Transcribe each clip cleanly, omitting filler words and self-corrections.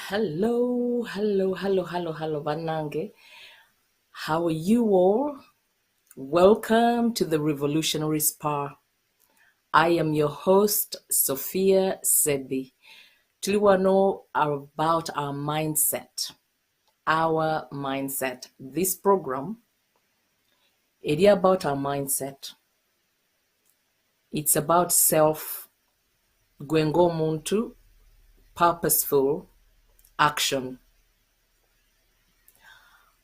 Hello, Banange. How are you all? Welcome to the Revolutionary Spa. I am your host, Sophia Sebi. Tuli wano about our mindset. Our mindset. This program is about our mindset. It's about gwengo muntu, purposeful action.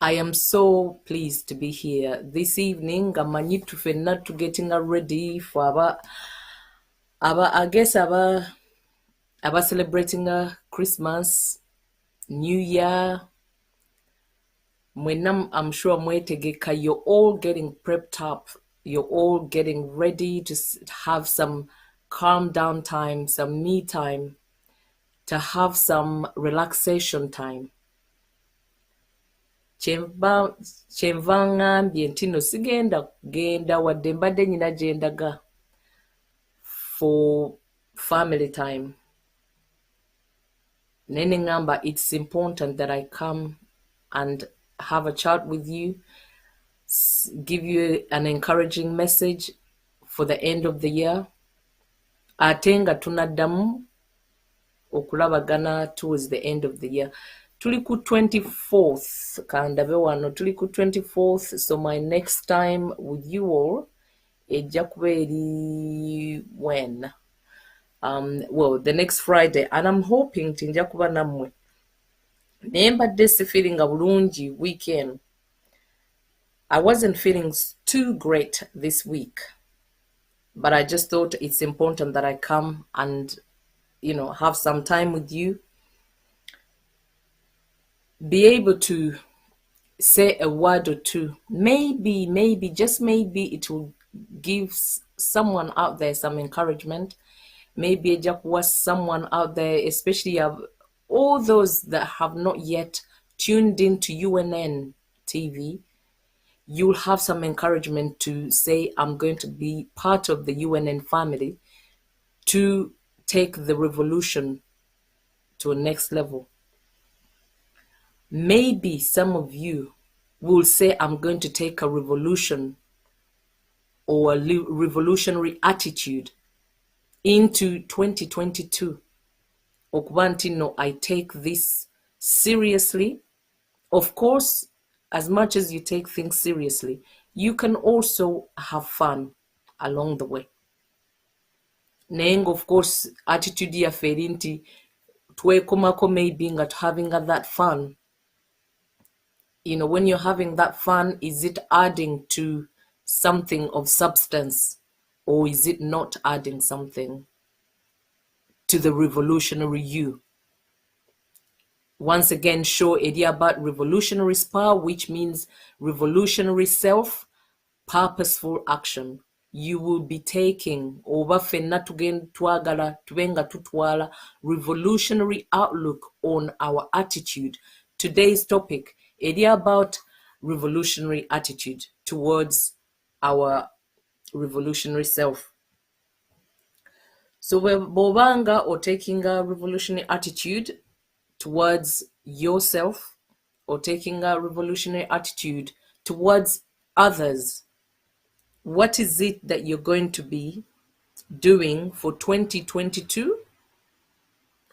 I am so pleased to be here this evening. Gamanyi tufenna to getting ready for aba celebrating Christmas, New Year. I'm sure mwetegeka, you're all getting prepped up. You're all getting ready to have some calm down time, some me time, to have some relaxation time. Kyenva ngambye nti no sigenda kugenda wadde mbadde nyina gyendaga for family time. Nene ngamba, it's important that I come and have a chat with you, give you an encouraging message for the end of the year. Ate nga tunaddamu okulabagana towards the end of the year. Tuli ku 24th, kandabe wano, tuli ku 24th, so my next time with you all, ejja kuba eri when? Well, the next Friday, and I'm hoping tinja kuba nammwe. Naye mbadde feeling a bulungi weekend. I wasn't feeling too great this week, but I just thought it's important that I come and, have some time with you, be able to say a word or two. Maybe, just maybe it will give someone out there some encouragement. Maybe it just was someone out there, especially all those that have not yet tuned into UNN TV. You'll have some encouragement to say, I'm going to be part of the UNN family to take the revolution to a next level. Maybe some of you will say, I'm going to take a revolution or a revolutionary attitude into 2022. Okubantino, I take this seriously. Of course, as much as you take things seriously, you can also have fun along the way. Neng, of course, attitude ya ferinti, twekomako maybe nga having that fun. When you're having that fun, is it adding to something of substance, or is it not adding something to the revolutionary you? Once again, show idea about revolutionary spa, which means revolutionary self, purposeful action. You will be taking revolutionary outlook on our attitude. Today's topic, idea about revolutionary attitude towards our revolutionary self. So bobanga or taking a revolutionary attitude towards yourself, or taking a revolutionary attitude towards others. What is it that you're going to be doing for 2022?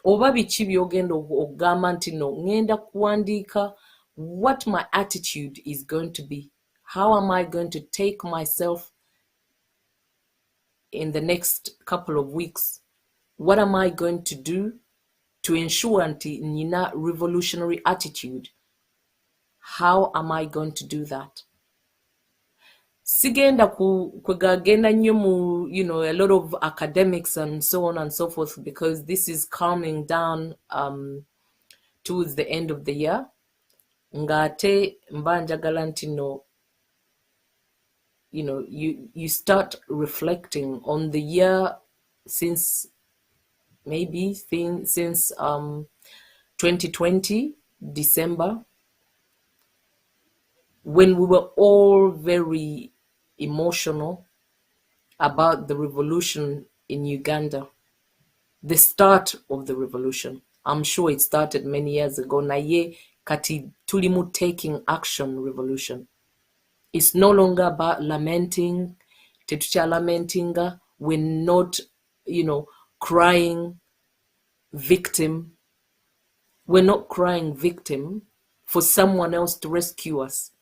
Oba biki byogenda okugamba nti no ngenda kuwandiika what my attitude is going to be. How am I going to take myself in the next couple of weeks? What am I going to do to ensure nti nina revolutionary attitude? How am I going to do that? Sigenda kwegagenda nnyo mu, a lot of academics and so on and so forth, because this is calming down towards the end of the year. Ngate mba njagala nti no, you start reflecting on the year since 2020 December, when we were all very emotional about the revolution in Uganda, the start of the revolution. I'm sure it started many years ago. Naye kati tulimu taking action revolution. It's no longer about lamenting. Tetucha lamentinga. We're not, crying victim. We're not crying victim for someone else to rescue us.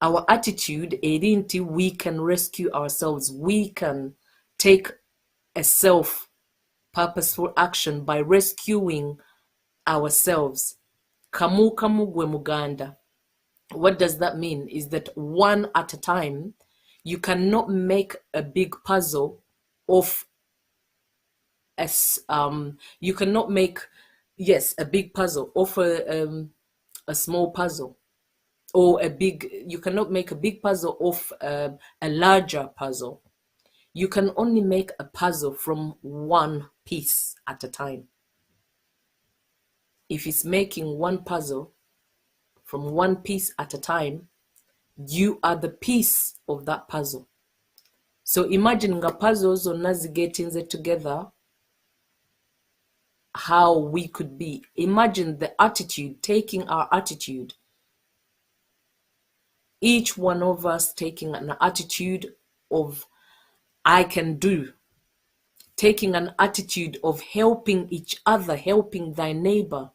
Our attitude, we can rescue ourselves. We can take a self-purposeful action by rescuing ourselves. Kamu kamu gwe muganda. What does that mean? Is that one at a time. You cannot make a big puzzle of you cannot make a big puzzle of a small puzzle, or you cannot make a big puzzle of a larger puzzle. You can only make a puzzle from one piece at a time. If it's making one puzzle from one piece at a time, you are the piece of that puzzle. So imagine nga puzzles or nazigatinze together, how we could be. Imagine the attitude, taking our attitude. Each one of us taking an attitude of I can do. Taking an attitude of helping each other, helping thy neighbor.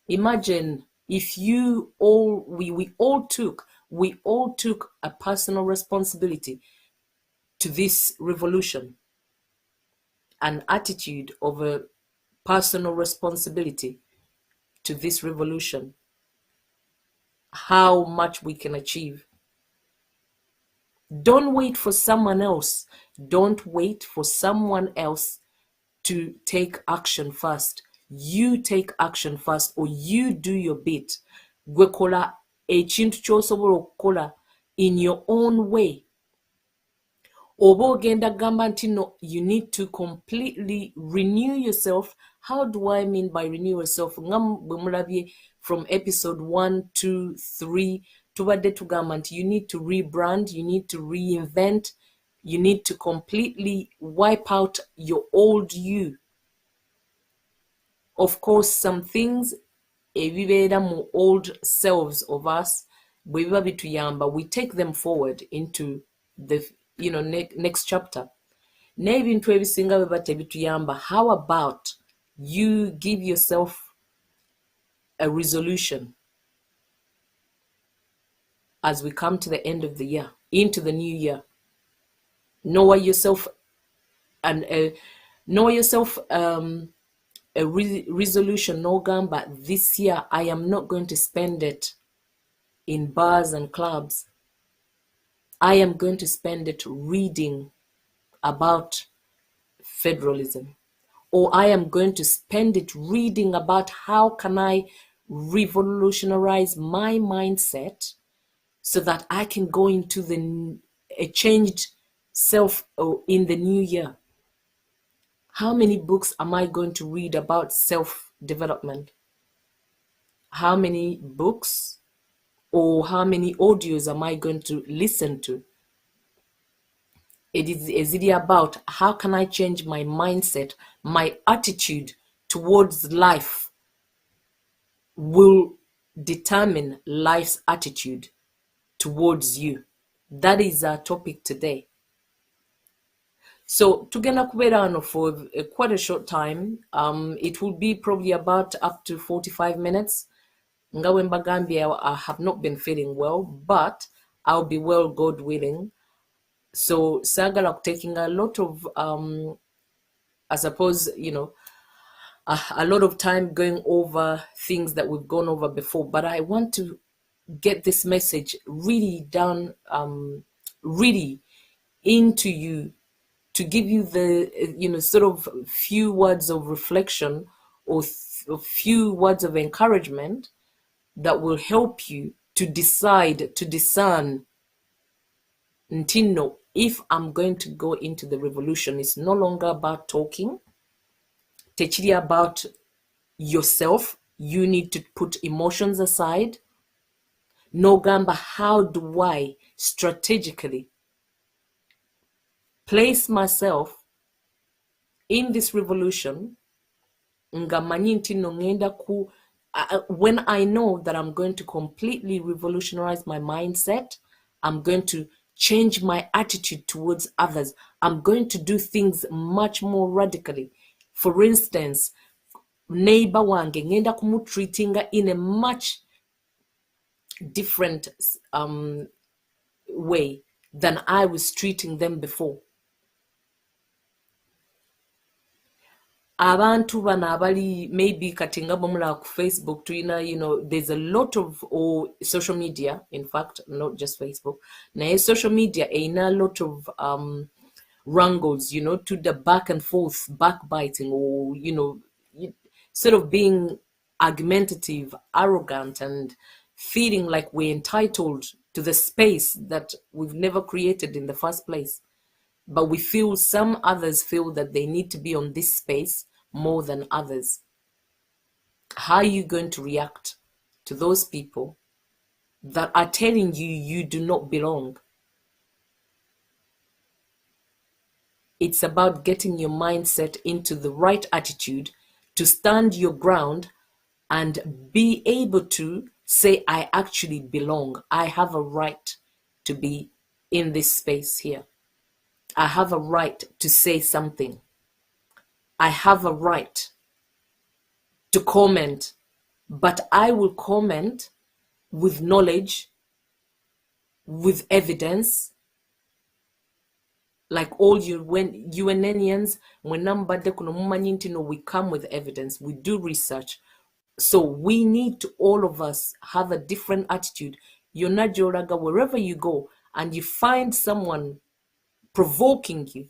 Imagine if we all took a personal responsibility to this revolution, an attitude of a personal responsibility to this revolution, how much we can achieve. Don't wait for someone else. Don't wait for someone else to take action first. You take action first, or you do your bit. Gwe kola ekintu ky'osobola okukola in your own way. Oba ogenda gamba nti no, you need to completely renew yourself. How do I mean by renew yourself? Ngam bwe mulabye from episode 1, 2, 3, tubadde tugamba nti you need to rebrand, you need to reinvent, you need to completely wipe out your old you. Of course, some things ebibeera mu old selves of us, bwe biba bituyamba, we take them forward into the next chapter. N'ebintu ebisinga biba tebituyamba. How about you give yourself a resolution as we come to the end of the year, into the new year? Know yourself a resolution. No gamba, this year I am not going to spend it in bars and clubs. I am going to spend it reading about federalism, or I am going to spend it reading about how can I revolutionize my mindset so that I can go into a changed self in the new year. How many books am I going to read about self-development? How many books or how many audios am I going to listen to? Is it about how can I change my mindset, my attitude towards life will determine life's attitude towards you. That is our topic today. So tugenda kubeera wano for quite a short time. It will be probably about up to 45 minutes. Nga bwe mbagambye, I have not been feeling well, but I'll be well, God willing. So saagala taking a lot of I suppose a lot of time going over things that we've gone over before, but I want to get this message really down, really into you, to give you the sort of few words of reflection or a few words of encouragement that will help you to decide, to discern ntino, if I'm going to go into the revolution. It's no longer about talking. Techiri about yourself. You need to put emotions aside. No gamba, how do I strategically place myself in this revolution nga manyi nti no ngenda ku when I know that I'm going to completely revolutionize my mindset, I'm going to change my attitude towards others. I'm going to do things much more radically. For instance, neighbor wange ngenda kumutreatinga in a much different way than I was treating them before. Abantu bano abali maybe kati nga bamulaba ku Facebook tulina, there's a lot of, or social media, in fact, not just Facebook, naye social media erina a lot of wrangles, to the back and forth, backbiting, or, sort of being argumentative, arrogant, and feeling like we're entitled to the space that we've never created in the first place. But some others feel that they need to be on this space more than others. How are you going to react to those people that are telling you you do not belong? It's about getting your mindset into the right attitude to stand your ground and be able to say, I actually belong. I have a right to be in this space here. I have a right to say something. I have a right to comment, but I will comment with knowledge, with evidence. Like all you when UNNians, we come with evidence, we do research. So we need to, all of us, have a different attitude. Joraga, wherever you go and you find someone provoking you,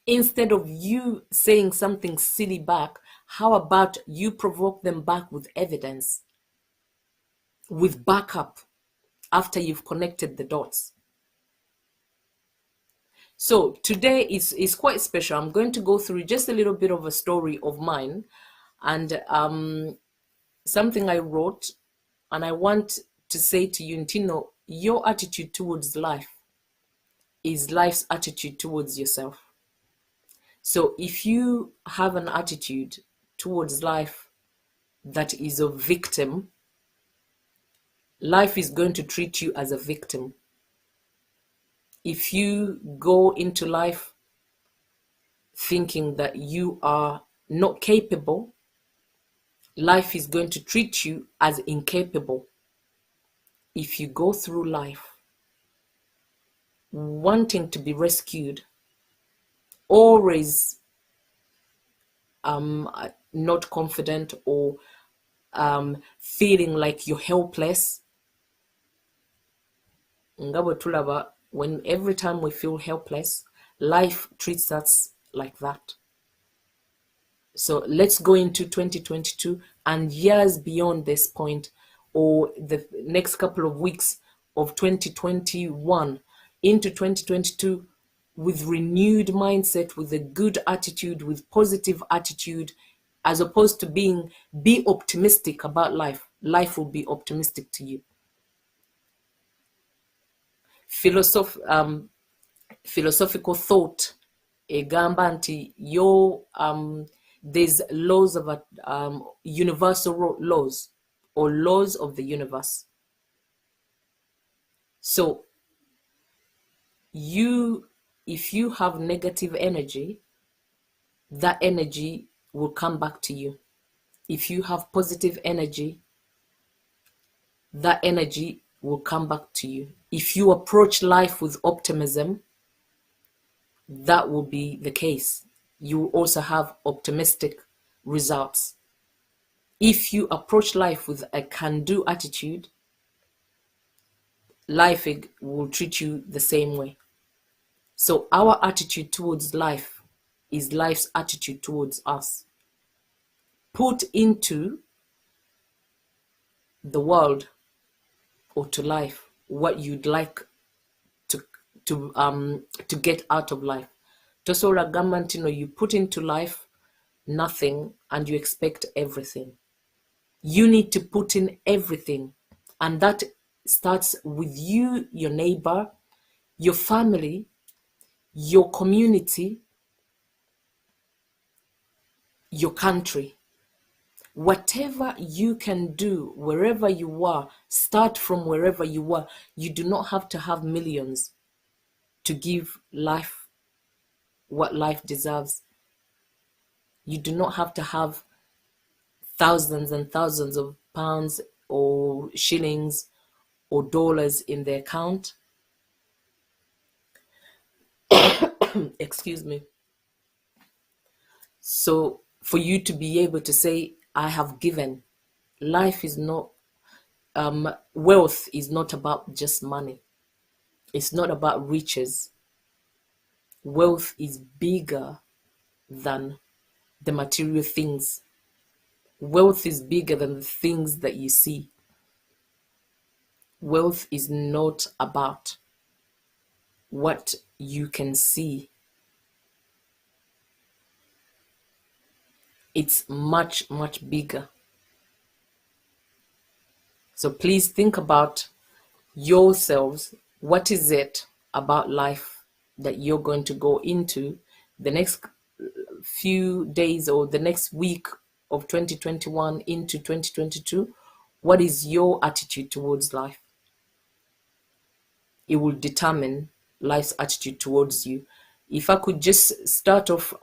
instead of you saying something silly back, how about you provoke them back with evidence, with backup, after you've connected the dots? So today is quite special. I'm going to go through just a little bit of a story of mine, and something I wrote, and I want to say to you, Ntino, your attitude towards life is life's attitude towards yourself. So if you have an attitude towards life that is a victim, life is going to treat you as a victim. If you go into life thinking that you are not capable, life is going to treat you as incapable. If you go through life wanting to be rescued, always not confident, or feeling like you're helpless, when every time we feel helpless, life treats us like that. So let's go into 2022 and years beyond this point, or the next couple of weeks of 2021 into 2022, with renewed mindset, with a good attitude, with positive attitude, as opposed to be optimistic about life. Life will be optimistic to you. Philosophical thought egamba nti there's laws of universal laws, or laws of the universe. So if you have negative energy, that energy will come back to you. If you have positive energy, that energy will come back to you. If you approach life with optimism, that will be the case. You will also have optimistic results. If you approach life with a can-do attitude, life will treat you the same way. So our attitude towards life is life's attitude towards us. Put into the world, or to life, what you'd like to get out of life. Tosola Gamantino, you put into life nothing and you expect everything. You need to put in everything, and that starts with you, your neighbor, your family, your community, your country. Whatever you can do, wherever you are, start from wherever you are. You do not have to have millions to give life what life deserves. You do not have to have thousands and thousands of pounds or shillings or dollars in the account. Excuse me. So for you to be able to say, I have given, life is not, wealth is not about just money. It's not about riches. Wealth is bigger than the material things. Wealth is bigger than the things that you see. Wealth is not about what you can see. It's much, much bigger. So please think about yourselves. What is it about life that you're going to go into the next few days or the next week of 2021 into 2022? What is your attitude towards life? It will determine life's attitude towards you. If I could just start off,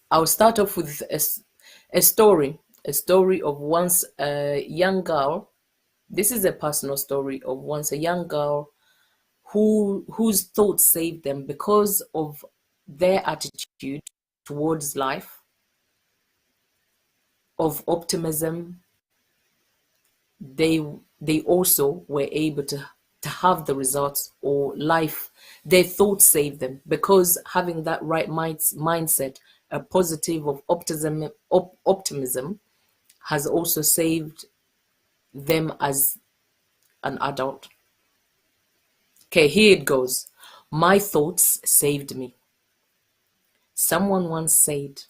I'll start off with a story of once a young girl. This is a personal story of once a young girl whose thoughts saved them because of their attitude towards life, of optimism. They also were able to have the results, or life, their thoughts saved them, because having that right mindset, a positive of optimism, has also saved them as an adult. Okay, here it goes. My thoughts saved me. Someone once said,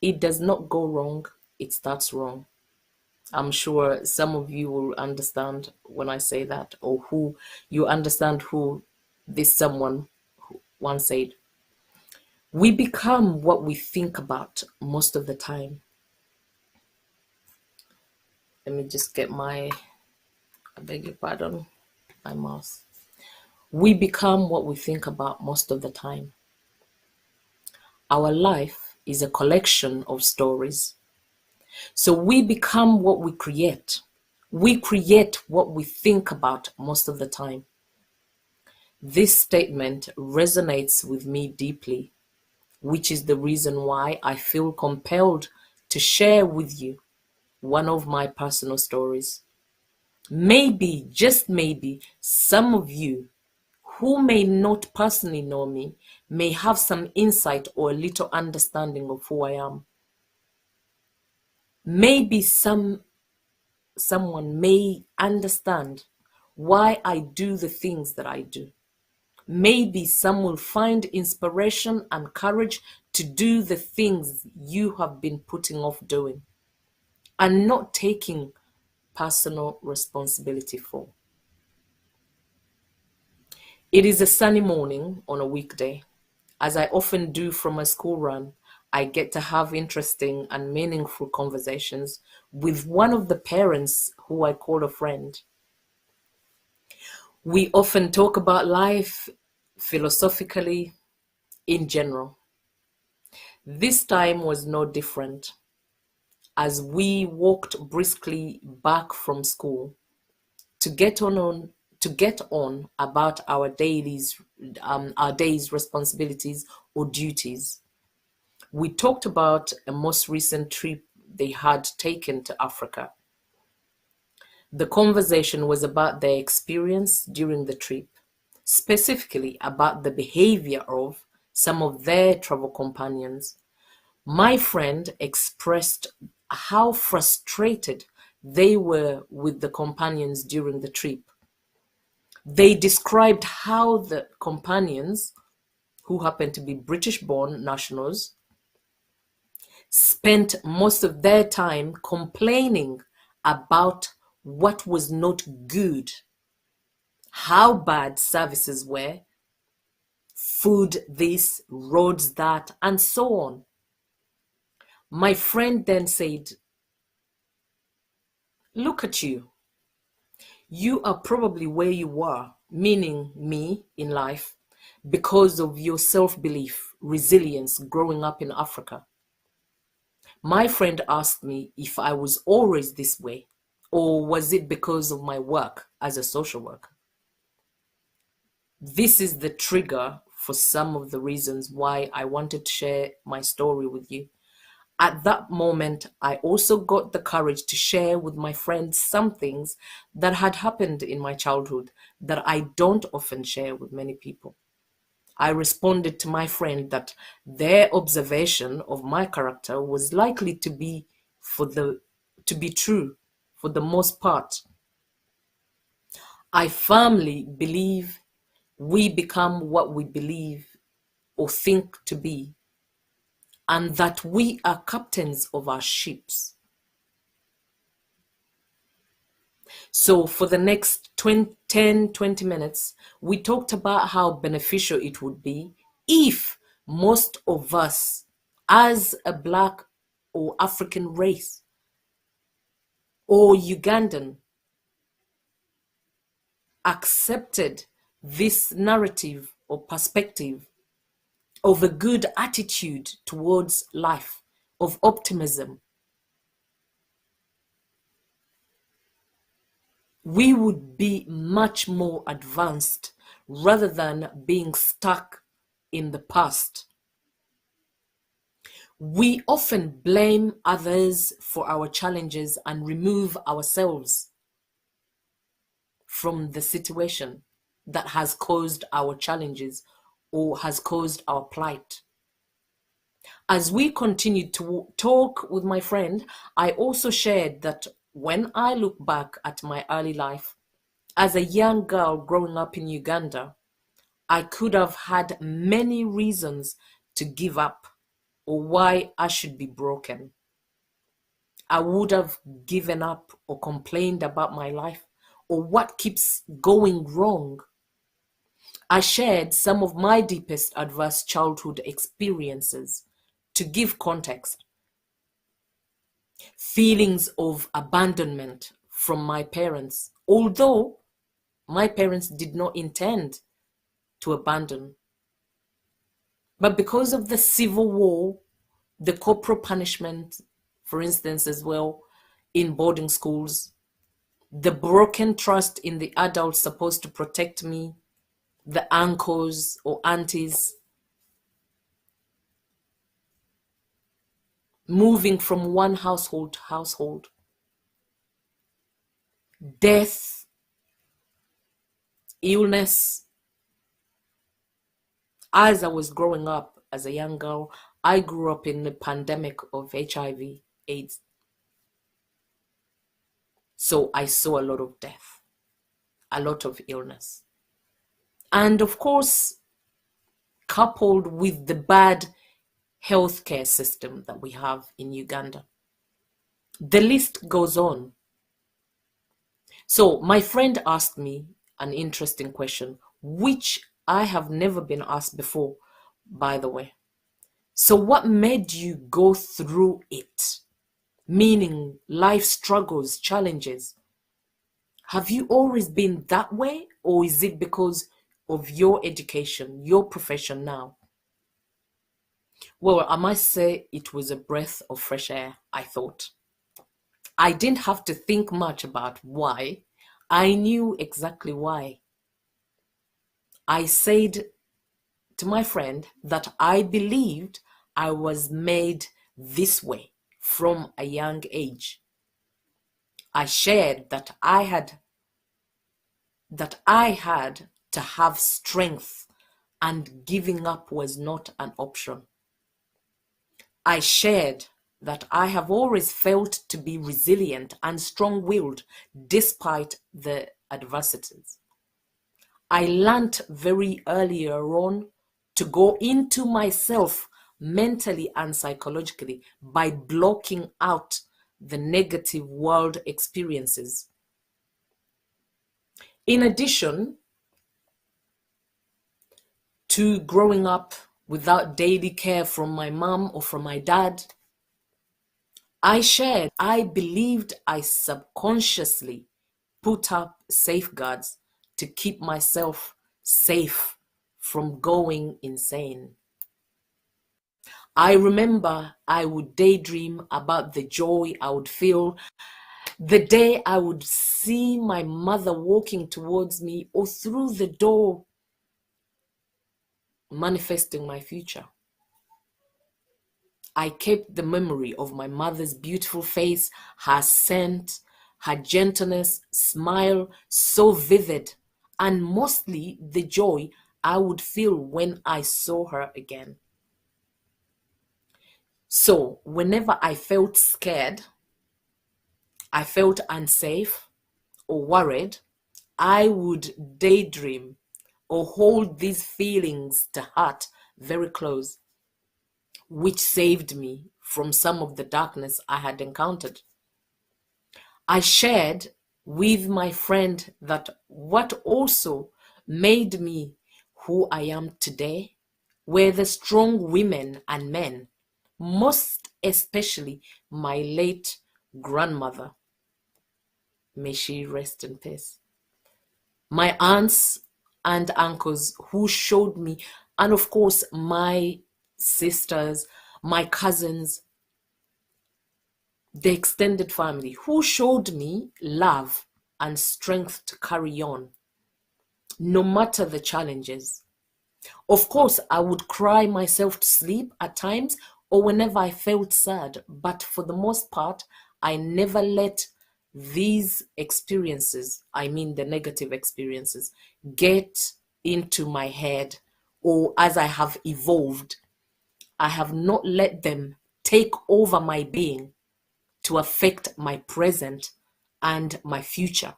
it does not go wrong, it starts wrong. I'm sure some of you will understand when I say that, or who you understand who this someone once said. We become what we think about most of the time. Let me just get I beg your pardon, my mouse. We become what we think about most of the time. Our life is a collection of stories. So we become what we create. We create what we think about most of the time. This statement resonates with me deeply, which is the reason why I feel compelled to share with you one of my personal stories. Maybe, just maybe, some of you who may not personally know me may have some insight or a little understanding of who I am. Maybe someone may understand why I do the things that I do. Maybe some will find inspiration and courage to do the things you have been putting off doing and not taking personal responsibility for. It is a sunny morning on a weekday. As I often do from a school run, I get to have interesting and meaningful conversations with one of the parents who I call a friend. We often talk about life philosophically in general. This time was no different. As we walked briskly back from school to get on about our day's responsibilities or duties, we talked about a most recent trip they had taken to Africa. The conversation was about their experience during the trip, specifically about the behavior of some of their travel companions. My friend expressed how frustrated they were with the companions during the trip. They described how the companions, who happened to be British-born nationals, spent most of their time complaining about what was not good, how bad services were, food this, roads that, and so on. My friend then said, look at you. You are probably where you are, meaning me in life, because of your self-belief, resilience growing up in Africa. My friend asked me if I was always this way, or was it because of my work as a social worker? This is the trigger for some of the reasons why I wanted to share my story with you. At that moment, I also got the courage to share with my friends some things that had happened in my childhood that I don't often share with many people. I responded to my friend that their observation of my character was likely to be true for the most part. I firmly believe we become what we believe or think to be, and that we are captains of our ships. So for the next 10-20 minutes, we talked about how beneficial it would be if most of us, as a Black or African race or Ugandan, accepted this narrative or perspective of a good attitude towards life, of optimism. We would be much more advanced rather than being stuck in the past. We often blame others for our challenges and remove ourselves from the situation that has caused our challenges or has caused our plight. As we continued to talk with my friend, I also shared that when I look back at my early life, as a young girl growing up in Uganda, I could have had many reasons to give up or why I should be broken. I would have given up or complained about my life or what keeps going wrong. I shared some of my deepest adverse childhood experiences to give context. Feelings of abandonment from my parents, although my parents did not intend to abandon. But because of the civil war, the corporal punishment, for instance, as well, in boarding schools, the broken trust in the adults supposed to protect me, the uncles or aunties, moving from one household to household, death, illness. As I was growing up as a young girl, I grew up in the pandemic of HIV, AIDS. So I saw a lot of death, a lot of illness. And of course, coupled with the bad healthcare system that we have in Uganda. The list goes on. So my friend asked me an interesting question, which I have never been asked before, by the way. So what made you go through it? Meaning life struggles, challenges. Have you always been that way, or is it because of your education, your profession now? Well, I must say it was a breath of fresh air, I thought. I didn't have to think much about why. I knew exactly why. I said to my friend that I believed I was made this way from a young age. I shared that I had to have strength and giving up was not an option. I shared that I have always felt to be resilient and strong-willed despite the adversities. I learned very earlier on to go into myself mentally and psychologically by blocking out the negative world experiences. In addition to growing up without daily care from my mom or from my dad. I believed I subconsciously put up safeguards to keep myself safe from going insane. I remember I would daydream about the joy I would feel the day I would see my mother walking towards me or through the door, manifesting my future. I kept the memory of my mother's beautiful face, her scent, her gentleness, smile so vivid, and mostly the joy I would feel when I saw her again. So, whenever I felt scared, I felt unsafe or worried, I would daydream or hold these feelings to heart very close, which saved me from some of the darkness I had encountered. I shared with my friend that what also made me who I am today were the strong women and men, most especially my late grandmother. May she rest in peace. My aunts and uncles who showed me, and of course, my sisters, my cousins, the extended family who showed me love and strength to carry on, no matter the challenges. Of course, I would cry myself to sleep at times or whenever I felt sad, but for the most part, I never let these experiences, I mean the negative experiences, get into my head, or as I have evolved, I have not let them take over my being to affect my present and my future.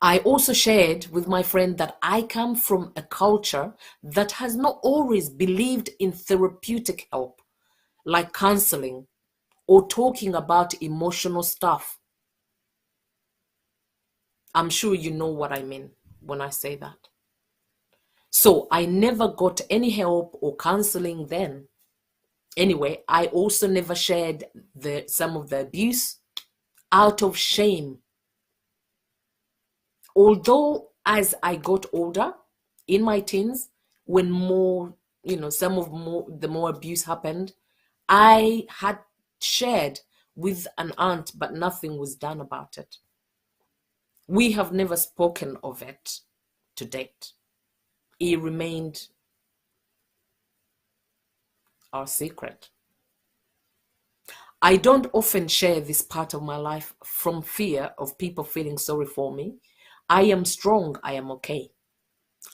I also shared with my friend that I come from a culture that has not always believed in therapeutic help, like counseling or talking about emotional stuff. I'm sure you know what I mean when I say that. So I never got any help or counseling then. Anyway, I also never shared some of the abuse out of shame. Although as I got older, in my teens, when more, the more abuse happened, I had shared with an aunt, but nothing was done about it. We have never spoken of it to date. It remained our secret. I don't often share this part of my life from fear of people feeling sorry for me. I am strong, I am okay.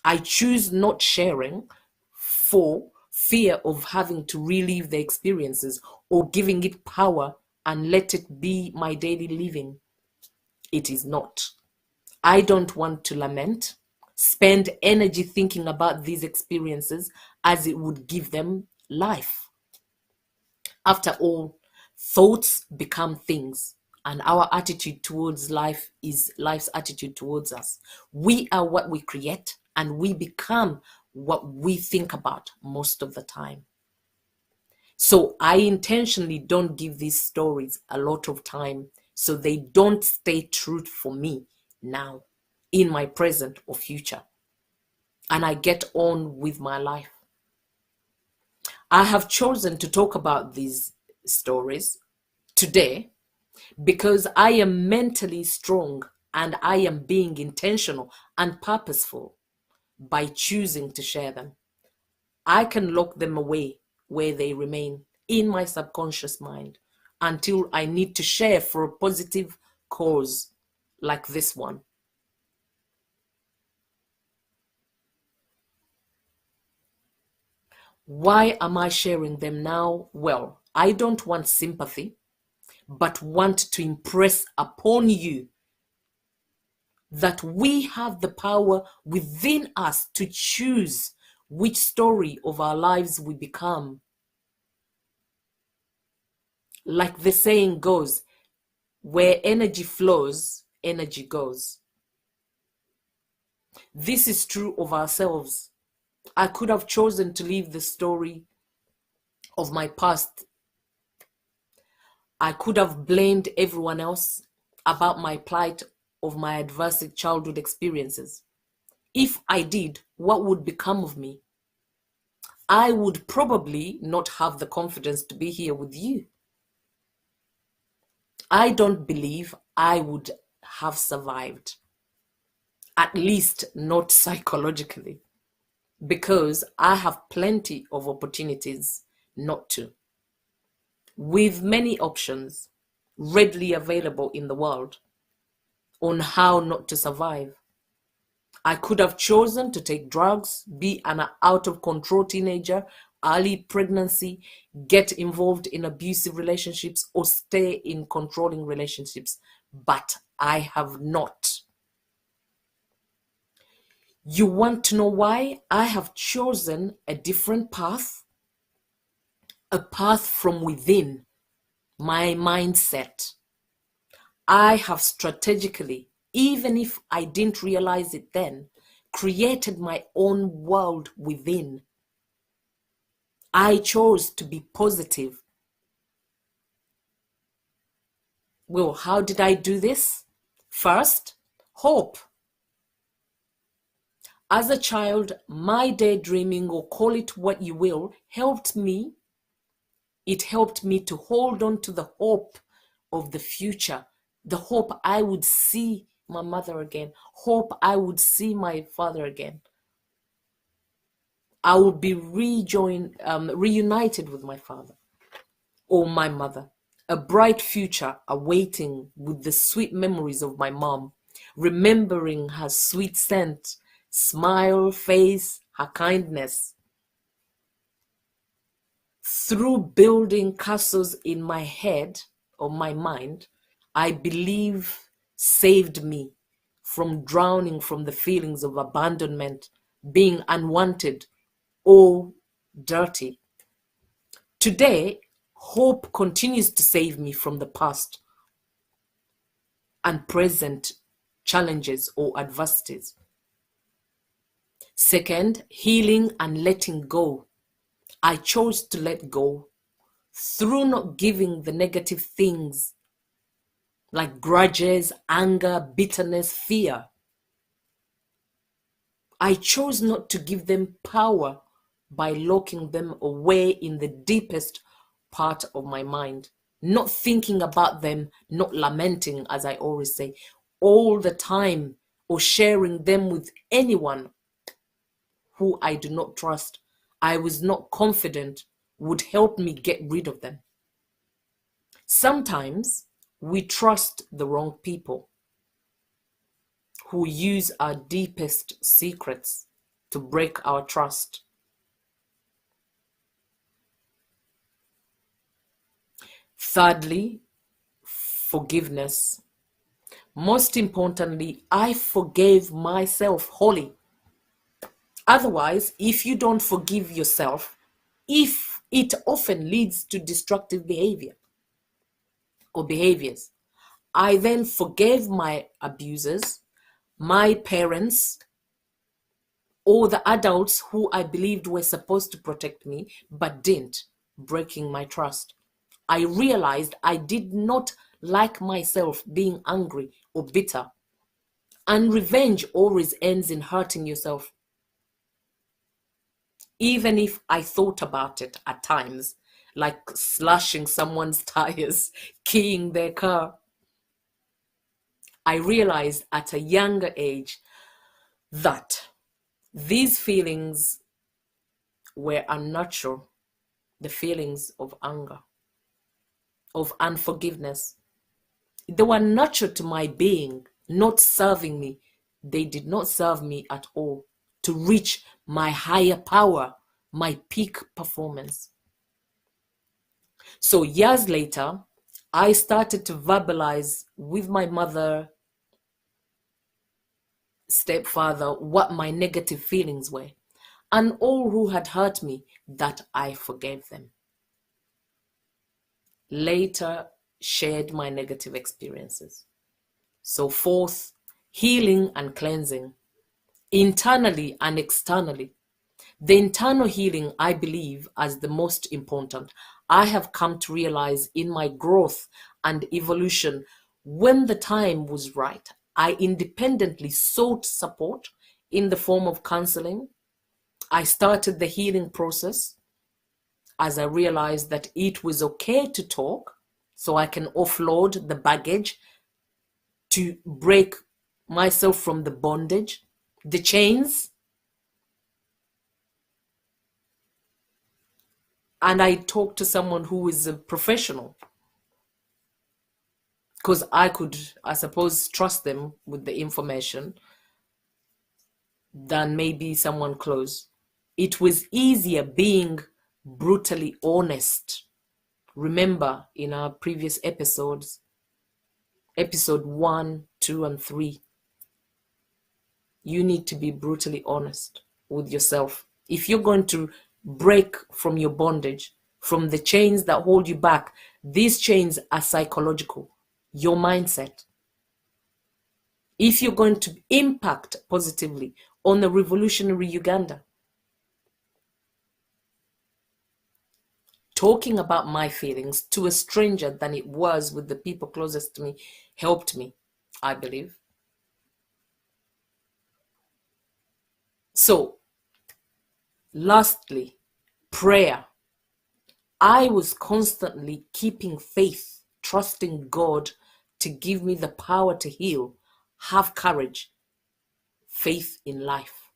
I choose not sharing for fear of having to relive the experiences or giving it power and let it be my daily living. It is not. I don't want to lament, spend energy thinking about these experiences as it would give them life. After all, thoughts become things, and our attitude towards life is life's attitude towards us. We are what we create, and we become what we think about most of the time. So I intentionally don't give these stories a lot of time so they don't stay true for me now, in my present or future. And I get on with my life. I have chosen to talk about these stories today because I am mentally strong and I am being intentional and purposeful by choosing to share them. I can lock them away where they remain in my subconscious mind until I need to share for a positive cause like this one. Why am I sharing them now? Well, I don't want sympathy, but want to impress upon you that we have the power within us to choose which story of our lives we become. Like the saying goes, where energy flows, energy goes. This is true of ourselves. I could have chosen to leave the story of my past. I could have blamed everyone else about my plight of my adverse childhood experiences. If I did, what would become of me? I would probably not have the confidence to be here with you. I don't believe I would have survived, at least not psychologically, because I have plenty of opportunities not to. With many options readily available in the world on how not to survive. I could have chosen to take drugs, be an out of control teenager, early pregnancy, get involved in abusive relationships, or stay in controlling relationships, but I have not. You want to know why I have chosen a different path? A path from within my mindset. I have strategically, even if I didn't realize it then, created my own world within. I chose to be positive. Well, how did I do this? First, hope. As a child, my daydreaming, or call it what you will, helped me. It helped me to hold on to the hope of the future, the hope I would see my mother again, hope I would see my father again. I would be reunited with my father or my mother. A bright future awaiting with the sweet memories of my mom, remembering her sweet scent, smile, face, her kindness. Through building castles in my head or my mind, I believe saved me from drowning from the feelings of abandonment, being unwanted or dirty. Today, hope continues to save me from the past and present challenges or adversities. Second, healing and letting go. I chose to let go through not giving the negative things like grudges, anger, bitterness, fear. I chose not to give them power by locking them away in the deepest part of my mind, not thinking about them, not lamenting, as I always say, all the time, or sharing them with anyone who I do not trust, I was not confident would help me get rid of them. Sometimes we trust the wrong people who use our deepest secrets to break our trust. Thirdly, forgiveness. Most importantly, I forgave myself wholly. Otherwise, if you don't forgive yourself, if it often leads to destructive behavior or behaviors, I then forgave my abusers, my parents, or the adults who I believed were supposed to protect me but didn't, breaking my trust. I realized I did not like myself being angry or bitter. And revenge always ends in hurting yourself. Even if I thought about it at times, like slashing someone's tires, keying their car, I realized at a younger age that these feelings were unnatural. The feelings of anger, of unforgiveness. They were natural to my being, not serving me. They did not serve me at all to reach my higher power, my peak performance. So years later, I started to verbalize with my mother, stepfather, what my negative feelings were, and all who had hurt me, that I forgave them. Later, shared my negative experiences. So fourth, healing and cleansing. internally and externally. The internal healing, I believe, as the most important. I have come to realize in my growth and evolution, when the time was right, I independently sought support in the form of counseling. I started the healing process as I realized that it was okay to talk, so I can offload the baggage to break myself from the bondage, the chains. And I talked to someone who is a professional because I could, I suppose, trust them with the information than maybe someone close. It was easier being brutally honest. Remember in our previous episodes, episode 1, 2, and 3, you need to be brutally honest with yourself. If you're going to break from your bondage, from the chains that hold you back, these chains are psychological, your mindset. If you're going to impact positively on the Revolutionary Uganda, talking about my feelings to a stranger than it was with the people closest to me helped me, I believe. So, lastly, prayer. I was constantly keeping faith, trusting God to give me the power to heal, have courage, faith in life.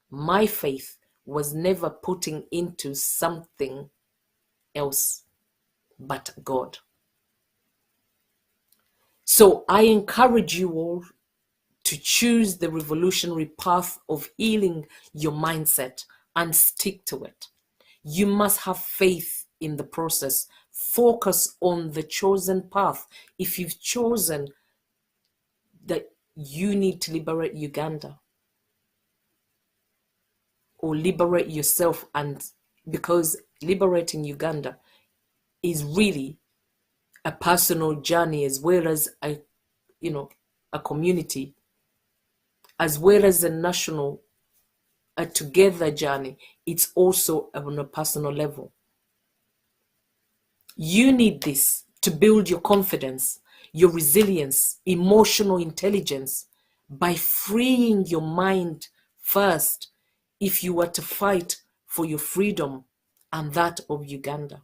My faith was never putting into something else but God. So I encourage you all to choose the revolutionary path of healing your mindset and stick to it. You must have faith in the process. Focus on the chosen path. If you've chosen that you need to liberate Uganda or liberate yourself, and because liberating Uganda is really a personal journey as well as a community, as well as a national, a together journey. It's also on a personal level. You need this to build your confidence, your resilience, emotional intelligence by freeing your mind first if you were to fight for your freedom and that of Uganda.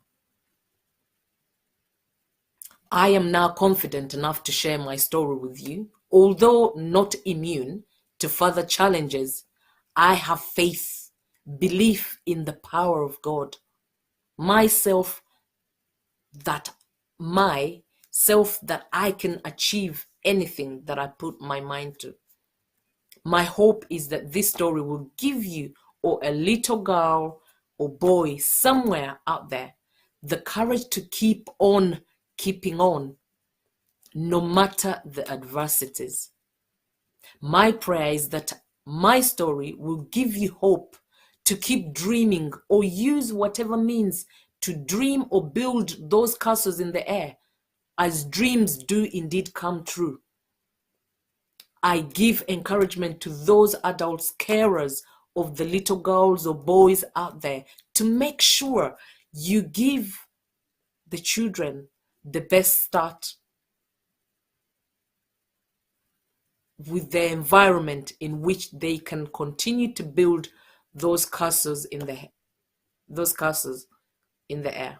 I am now confident enough to share my story with you. Although not immune to further challenges, I have faith, belief in the power of God, myself, that myself that I can achieve anything that I put my mind to. My hope is that this story will give you, or a little girl or boy somewhere out there, the courage to keep on keeping on, no matter the adversities. My prayer is that my story will give you hope to keep dreaming, or use whatever means to dream or build those castles in the air, as dreams do indeed come true. I give encouragement to those adults, carers of the little girls or boys out there, to make sure you give the children the best start with the environment in which they can continue to build those castles in the air,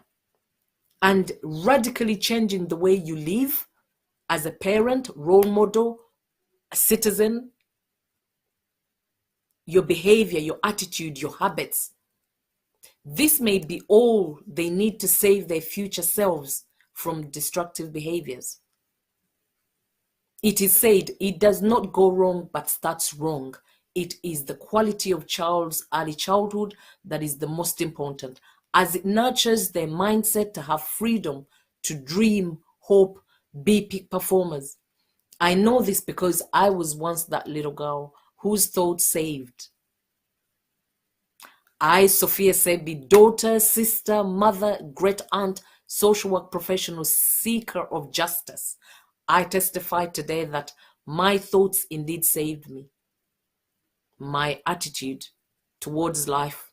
and radically changing the way you live as a parent, role model, a citizen, your behavior, your attitude, your habits. This may be all they need to save their future selves from destructive behaviors. It is said it does not go wrong but starts wrong. It is the quality of child's early childhood that is the most important, as it nurtures their mindset to have freedom to dream, hope, be peak performers. I know this because I was once that little girl whose thoughts saved. I, Sophia Sebi, daughter, sister, mother, great aunt, social work professional, seeker of justice, I testify today that my thoughts indeed saved me. my attitude towards life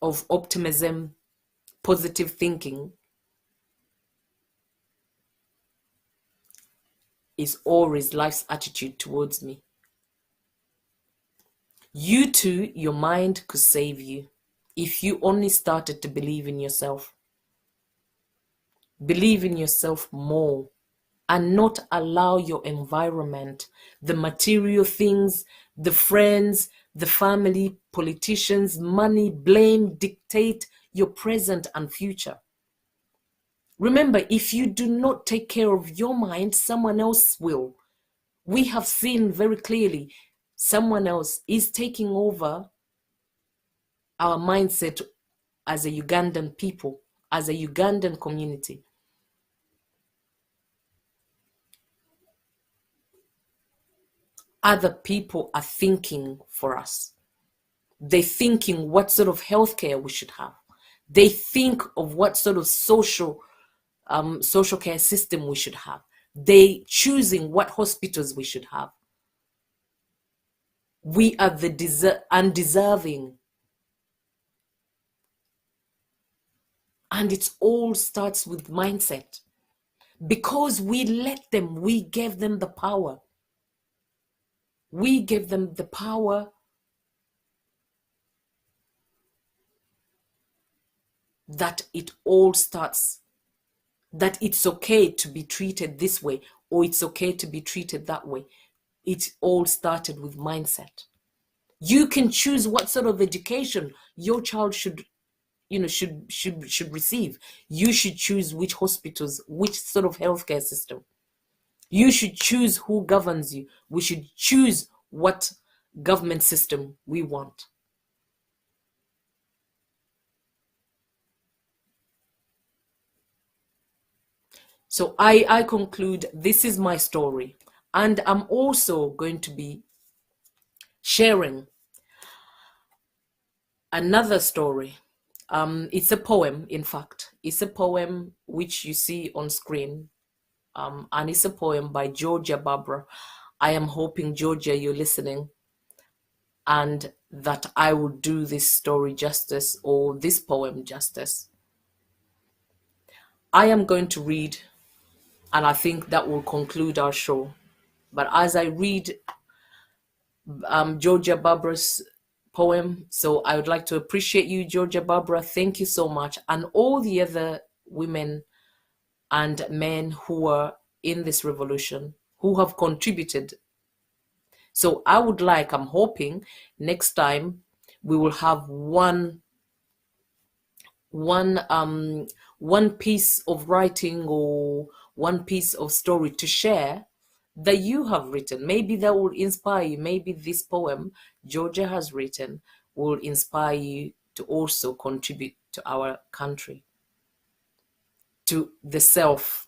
of optimism, positive thinking, is always life's attitude towards me. You too, your mind could save you if you only started to believe in yourself. Believe in yourself more and not allow your environment, the material things, the friends, the family, politicians, money, blame, dictate your present and future. Remember, if you do not take care of your mind, someone else will. We have seen very clearly someone else is taking over our mindset as a Ugandan people, as a Ugandan community. Other people are thinking for us. They're thinking what sort of healthcare we should have. They think of what sort of social care system we should have. They choosing what hospitals we should have. We are the undeserving. And it all starts with mindset. Because we let them, we gave them the power. We gave them the power that it all starts, that it's okay to be treated this way, or it's okay to be treated that way. It all started with mindset. You can choose what sort of education your child should receive. You should choose which hospitals, which sort of healthcare system. You should choose who governs you. We should choose what government system we want. So I conclude, this is my story. And I'm also going to be sharing another story. It's a poem, in fact. It's a poem which you see on screen. And it's a poem by Georgia Barbara. I am hoping, Georgia, you're listening, and that I will do this story justice, or this poem justice. I am going to read, and I think that will conclude our show. But as I read Georgia Barbara's poem, so I would like to appreciate you, Georgia Barbara. Thank you so much. And all the other women and men who are in this revolution, who have contributed. So I'm hoping next time we will have one piece of writing or one piece of story to share that you have written. Maybe that will inspire you. Maybe this poem Georgia has written will inspire you to also contribute to our country, to the self.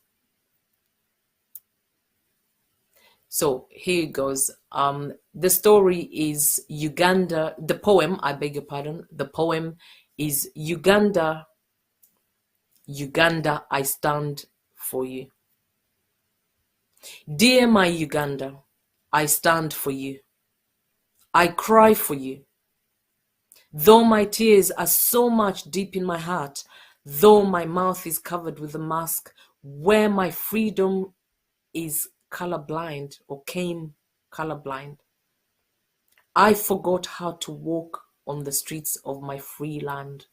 So here it goes. The story is Uganda. The poem, I beg your pardon. The poem is Uganda, Uganda, I stand for you. Dear my Uganda, I stand for you. I cry for you. Though my tears are so much deep in my heart, though my mouth is covered with a mask, where my freedom is colorblind or came colorblind, I forgot how to walk on the streets of my free land.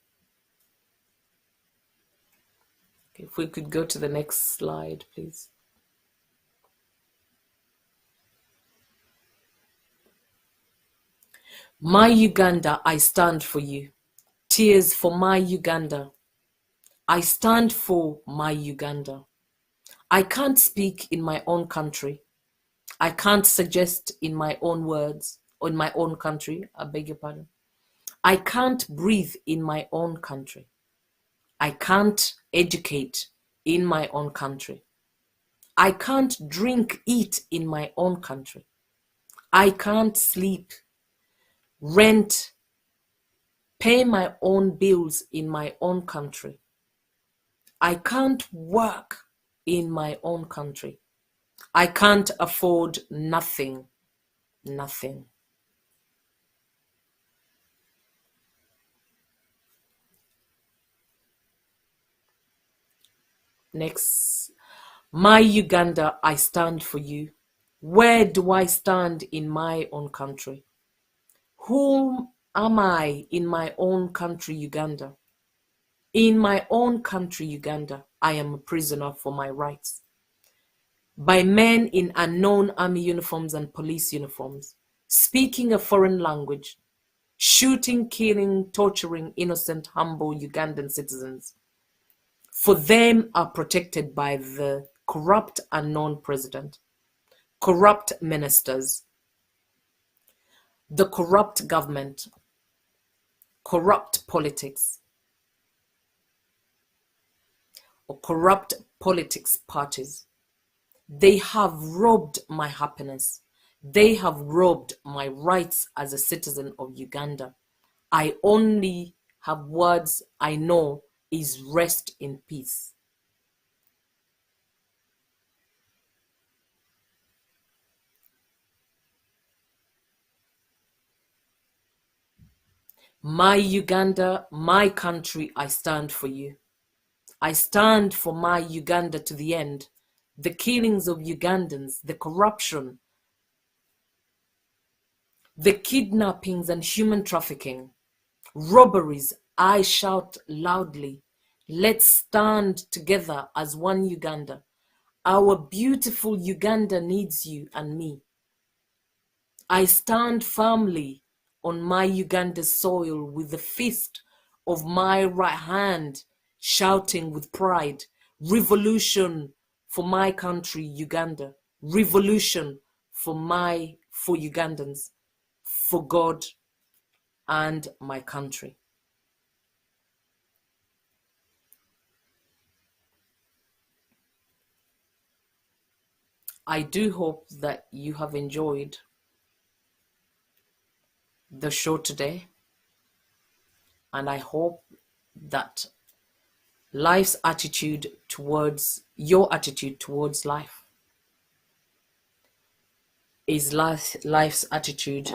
Okay, if we could go to the next slide, please. My Uganda, I stand for you. Tears for my Uganda. I stand for my Uganda. I can't speak in my own country. I can't suggest in my own words, or in my own country, I beg your pardon. I can't breathe in my own country. I can't educate in my own country. I can't drink, eat in my own country. I can't sleep, rent, pay my own bills in my own country. I can't work in my own country. I can't afford nothing. Nothing. Next. My Uganda, I stand for you. Where do I stand in my own country? Whom am I in my own country, Uganda? In my own country, Uganda, I am a prisoner for my rights. By men in unknown army uniforms and police uniforms, speaking a foreign language, shooting, killing, torturing innocent, humble Ugandan citizens. For them are protected by the corrupt unknown president, corrupt ministers, the corrupt government, corrupt politics, or corrupt politics parties. They have robbed my happiness. They have robbed my rights as a citizen of Uganda. I only have words I know is rest in peace. My Uganda, my country, I stand for you. I stand for my Uganda to the end. The killings of Ugandans, the corruption, the kidnappings and human trafficking, robberies, I shout loudly. Let's stand together as one Uganda. Our beautiful Uganda needs you and me. I stand firmly on my Uganda soil with the fist of my right hand, shouting with pride, revolution for my country, Uganda, revolution for Ugandans, for God and my country. I do hope that you have enjoyed the show today, and I hope that life's attitude towards your attitude towards life is life's attitude.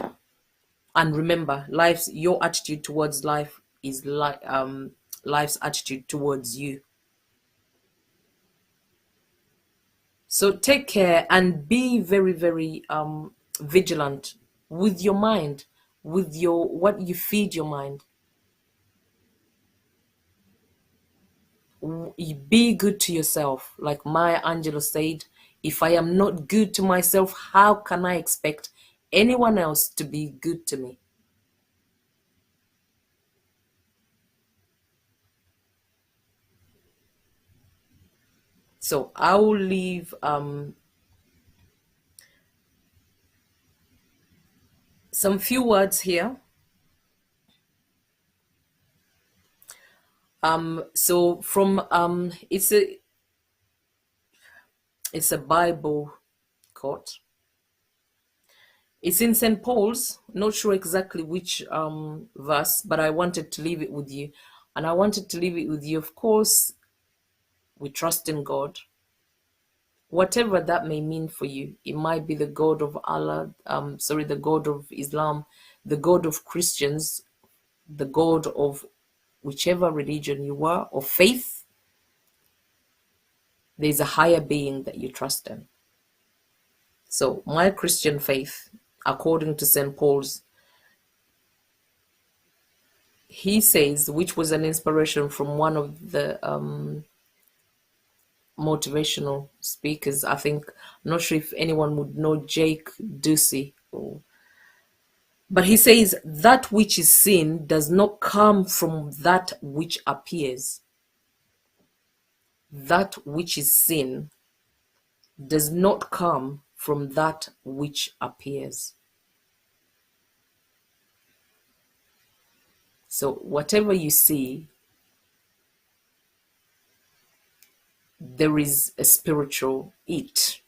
And remember, your attitude towards life is life's attitude towards you. So take care and be very, very vigilant with your mind, with what you feed your mind. Be good to yourself. Like Maya Angelou said, if I am not good to myself, how can I expect anyone else to be good to me? So I will leave some few words here. So from it's a Bible quote. It's in St. Paul's, not sure exactly which verse, but I wanted to leave it with you. And I wanted to leave it with you, of course, we trust in God. Whatever that may mean for you, it might be the God of Allah, the God of Islam, the God of Christians, the God of whichever religion you are, or faith. There's a higher being that you trust in. So my Christian faith, according to St. Paul's, he says, which was an inspiration from one of the motivational speakers, I think, I'm not sure if anyone would know Jake Ducey, but he says that which is seen does not come from that which appears. That which is seen does not come from that which appears. So whatever you see, there is a spiritual it.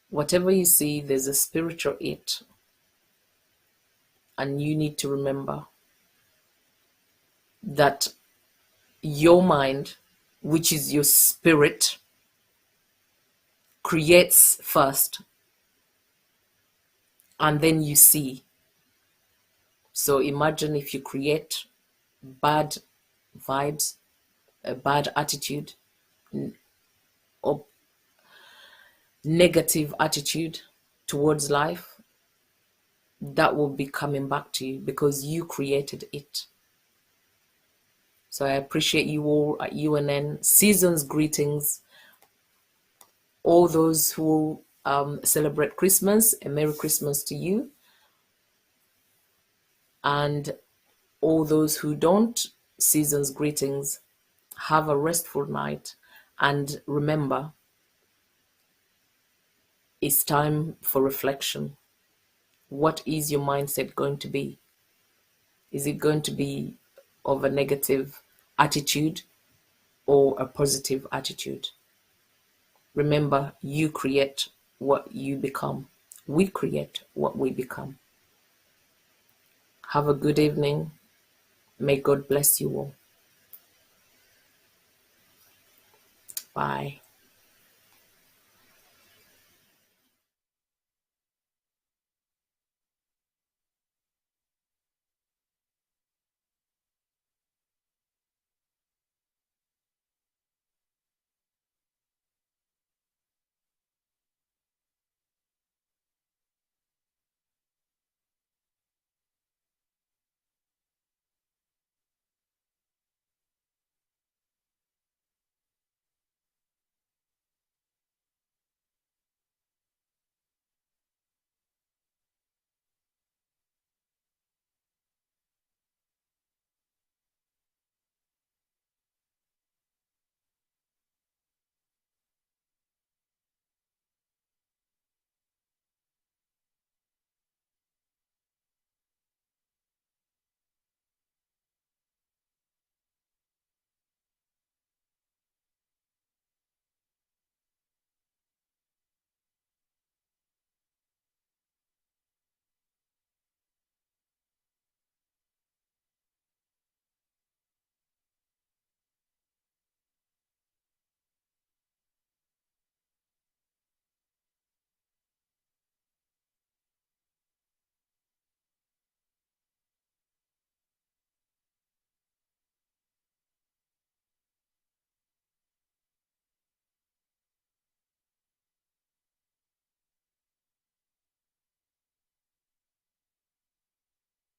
Whatever you see, there's a spiritual it. And you need to remember that your mind, which is your spirit, creates first, and then you see. So imagine if you create bad vibes, a bad attitude, or negative attitude towards life, that will be coming back to you because you created it. So I appreciate you all at UNN. Season's greetings. All those who celebrate Christmas, a Merry Christmas to you. And all those who don't, season's greetings. Have a restful night. And remember, it's time for reflection. What is your mindset going to be? Is it going to be of a negative attitude or a positive attitude? Remember, you create what you become. We create what we become. Have a good evening. May God bless you all. Bye.